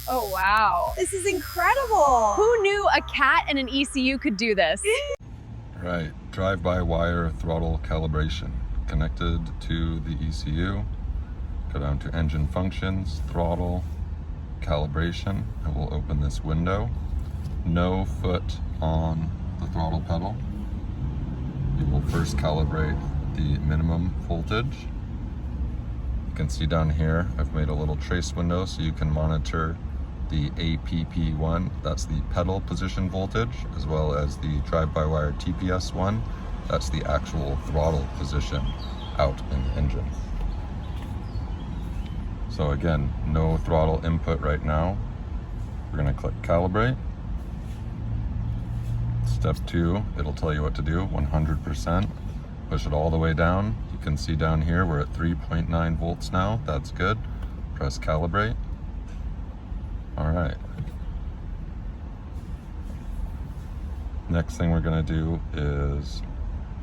Oh, wow. This is incredible. Who knew a cat and an ECU could do this? Right, drive-by-wire throttle calibration connected to the ECU. Go down to engine functions, throttle, calibration, and we'll open this window. No foot on the throttle pedal. You will first calibrate the minimum voltage. You can see down here, I've made a little trace window so you can monitor the APP1, that's the pedal position voltage, as well as the drive-by-wire TPS1, that's the actual throttle position out in the engine. So again, no throttle input right now. We're gonna click calibrate. Step 2, it'll tell you what to do, 100%. Push it all the way down. You can see down here, we're at 3.9 volts now, that's good. Press calibrate. All right. Next thing we're gonna do is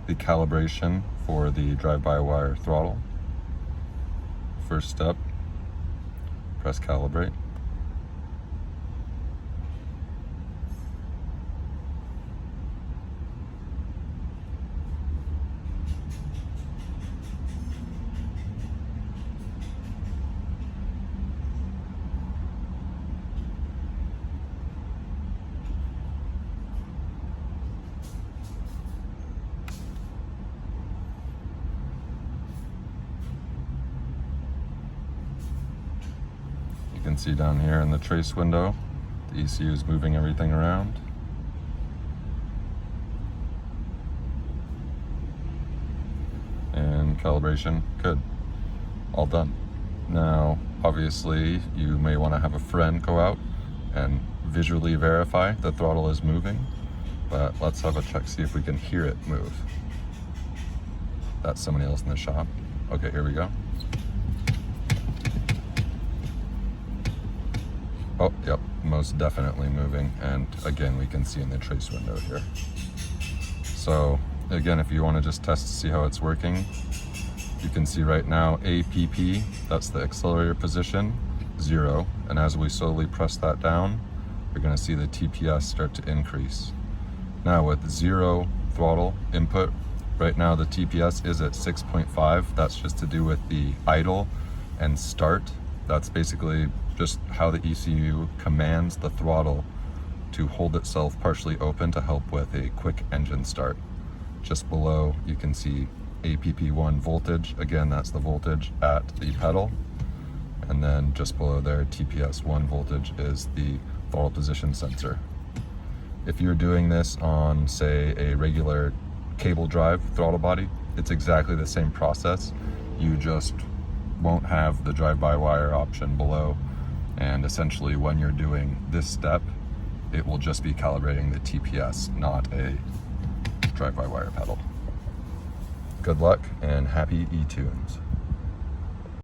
the calibration for the drive-by-wire throttle. First step, press calibrate. You can see down here in the trace window, the ECU is moving everything around. And calibration, good, all done. Now, obviously, you may want to have a friend go out and visually verify the throttle is moving, but let's have a check, see if we can hear it move. That's somebody else in the shop. Okay, here we go. Oh, yep, most definitely moving. And again, we can see in the trace window here. So again, if you want to just test to see how it's working, you can see right now APP, that's the accelerator position, 0. And as we slowly press that down, you're going to see the TPS start to increase. Now with 0 throttle input, right now the TPS is at 6.5. That's just to do with the idle and start. That's basically just how the ECU commands the throttle to hold itself partially open to help with a quick engine start. Just below you can see APP1 voltage. Again, that's the voltage at the pedal. And then just below there, TPS1 voltage is the throttle position sensor. If you're doing this on, say, a regular cable drive throttle body, it's exactly the same process. You just won't have the drive-by-wire option below, and essentially when you're doing this step, it will just be calibrating the TPS, not a drive-by-wire pedal. Good luck and happy E-tunes.